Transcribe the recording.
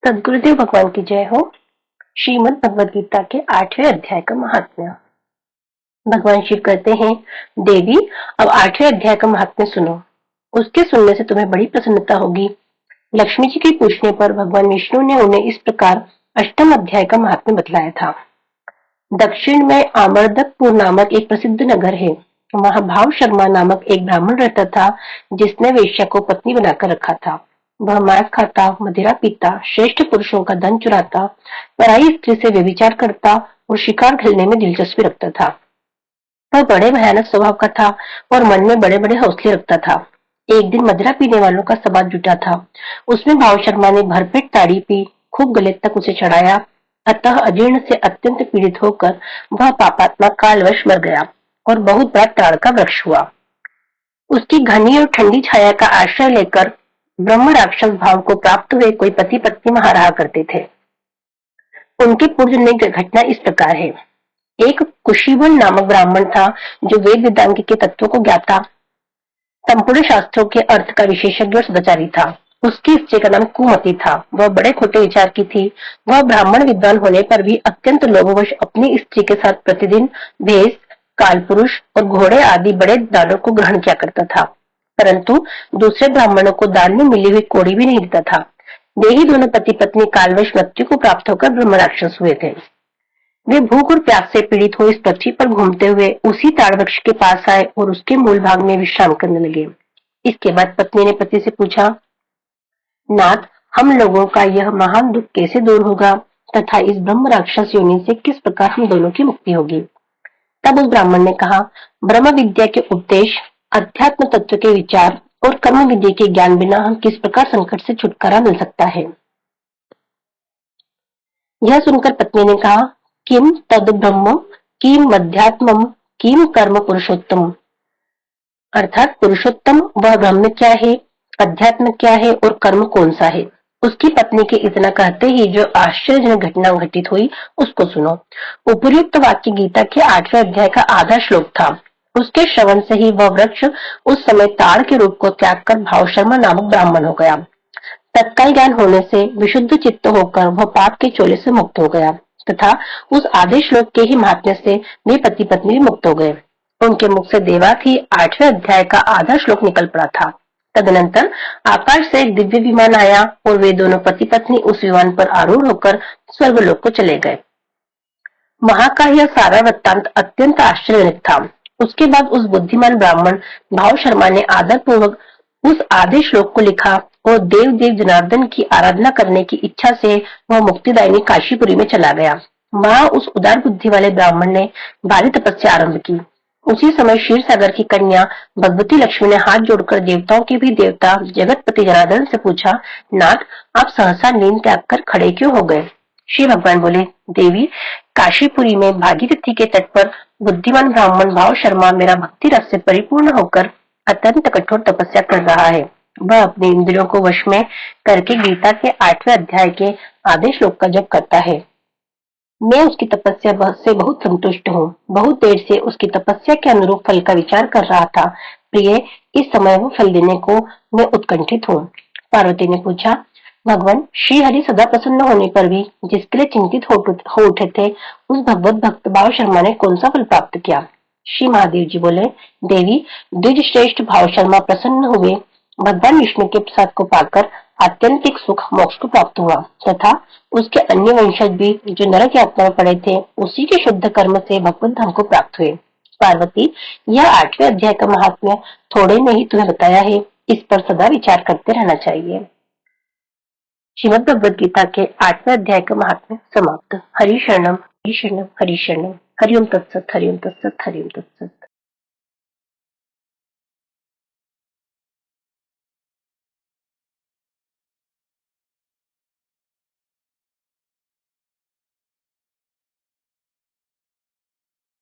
सदगुरुदेव भगवान की जय हो। श्रीमद् भगवद गीता के 8वें अध्याय का महात्म्य। भगवान शिव कहते हैं, देवी अब 8वें अध्याय का महात्म्य सुनो। उसके सुनने से तुम्हें बड़ी प्रसन्नता होगी। लक्ष्मी जी के पूछने पर भगवान विष्णु ने उन्हें इस प्रकार अष्टम अध्याय का महात्म्य बतलाया था। दक्षिण में आमर्दकपुर नामक एक प्रसिद्ध नगर है। वहां भाव शर्मा नामक एक ब्राह्मण रहता था, जिसने वेश्या को पत्नी बनाकर रखा था। वह मांस खाता, मदिरा पीता, श्रेष्ठ पुरुषों का धन चुराता, पराई स्त्री से व्यभिचार करता और शिकार खेलने में दिलचस्पी रखता था। वह बड़े भयानक स्वभाव का था और मन में बड़े बड़े हौसले रखता था। एक दिन मदिरा पीने वालों का सभा जुटा था। उसमें भाव शर्मा ने भरपेट ताड़ी पी, खूब गले तक उसे चढ़ाया। अतः अजीर्ण से अत्यंत पीड़ित होकर वह पापात्मा कालवश मर गया और बहुत बड़ा ताड़ का वृक्ष हुआ। उसकी घनी और ठंडी छाया का आश्रय लेकर ब्रह्म राक्षस भाव को प्राप्त हुए कोई पति पत्नी वहां रहा करते थे। उनके पूर्व जन्म की घटना इस प्रकार है। एक कुशीवन नामक ब्राह्मण था, जो वेद वेदांग के तत्वों को ज्ञाता, संपूर्ण शास्त्रों के अर्थ का विशेषज्ञ और सदाचारी था। उसकी स्त्री का नाम कुमति था। वह बड़े खोटे विचार की थी। वह ब्राह्मण विद्वान होने पर भी अत्यंत लोभवश अपनी स्त्री के साथ प्रतिदिन भैंस, कालपुरुष और घोड़े आदि बड़े दानों को ग्रहण किया करता था, परंतु दूसरे ब्राह्मणों को दान में मिली हुई कौड़ी भी नहीं देता था। वे ही दोनों पति पत्नी कालवश मृत्यु को प्राप्त होकर ब्रह्म राक्षस हुए थे। वे भूख और प्यास से पीड़ित हो इस पृथ्वी पर घूमते हुए उसी ताड़ वृक्ष के पास आए और उसके मूल भाग में विश्राम करने लगे। इसके बाद पत्नी ने पति से पूछा, नाथ, हम लोगों का यह महान दुख कैसे दूर होगा तथा इस ब्रह्म राक्षस योनि से किस प्रकार हम दोनों की मुक्ति होगी? तब उस ब्राह्मण ने कहा, ब्रह्म विद्या के उपदेश, अध्यात्म तत्व के विचार और कर्म विद्या के ज्ञान बिना हम किस प्रकार संकट से छुटकारा मिल सकता है? यह सुनकर पत्नी ने कहा, किम तद ब्रह्म, किम अध्यात्मम, किम कर्म पुरुषोत्तम। अर्थात पुरुषोत्तम वह ब्रह्म क्या है, अध्यात्म क्या है और कर्म कौन सा है? उसकी पत्नी के इतना कहते ही जो आश्चर्यजनक घटना घटित हुई उसको सुनो। उपर्युक्त वाक्य गीता के 8वें अध्याय का आधा श्लोक था। उसके श्रवण से ही वह वृक्ष उस समय ताड़ के रूप को त्याग कर भाव शर्मा नामक ब्राह्मण हो गया। तत्काल ज्ञान होने से विशुद्ध चित्त होकर वह पाप के चोले से मुक्त हो गया तथा उस आधे श्लोक के ही महात्म्य से वे पति पत्नी भी मुक्त हो गए। उनके मुख से देवात ही 8वें अध्याय का आधा श्लोक निकल पड़ा था। तदनंतर आकाश से एक दिव्य विमान आया और वे दोनों पति पत्नी उस विमान पर आरूढ़ होकर स्वर्गलोक को चले गए। वहां का यह सारा वृत्तांत अत्यंत आश्चर्यजनक था। उसके बाद उस बुद्धिमान ब्राह्मण भाव शर्मा ने आदर पूर्वक उस आधे श्लोक को लिखा और देव देव जनार्दन की आराधना करने की इच्छा से वह मुक्तिदायिनी काशीपुरी में चला गया। वहां उस उदार बुद्धि वाले ब्राह्मण ने भारी तपस्या आरंभ की। उसी समय क्षीर सागर की कन्या भगवती लक्ष्मी ने हाथ जोड़कर देवताओं के भी देवता जगतपति जनार्दन से पूछा, नाथ, आप सहसा नींद त्याग कर खड़े क्यों हो गए? श्री भगवान बोले, देवी, काशीपुरी में भागीरथी के तट पर बुद्धिमान ब्राह्मण भाव शर्मा मेरा भक्ति रस से परिपूर्ण होकर अत्यंत कठोर तपस्या कर रहा है। वह अपने इंद्रियों को वश में करके गीता के 8वें अध्याय के आधे श्लोक का जप करता है। मैं उसकी तपस्या से बहुत संतुष्ट हूँ। बहुत देर से उसकी तपस्या के अनुरूप फल का विचार कर रहा था। प्रिय, इस समय वो फल देने को मैं उत्कंठित हूँ। पार्वती ने पूछा, भगवान श्री हरि सदा प्रसन्न होने पर भी जिसके लिए चिंतित हो उठे थे, उस भगवत भक्त भाव शर्मा ने कौन सा फल प्राप्त किया? श्री महादेव जी बोले, देवी, द्विज श्रेष्ठ भाव शर्मा प्रसन्न हुए। भगवान विष्णु के प्रसाद को पाकर आत्यंतिक सुख मोक्ष को प्राप्त हुआ तथा उसके अन्य वंशज भी जो नरक यातना में पड़े थे, उसी के शुद्ध कर्म से भगवत धाम को प्राप्त हुए। पार्वती, यह 8वें अध्याय का महात्म्य थोड़े में ही तुम्हें बताया है। इस पर सदा विचार करते रहना चाहिए। श्रीमद् भगवद गीता के 8वें अध्याय का महात्म्य समाप्त। हरि शरणम, हरि शरणम, हरि शरणम। हरिओम तत्सत, हरिओम तत्सत, हरिओम तत्सत।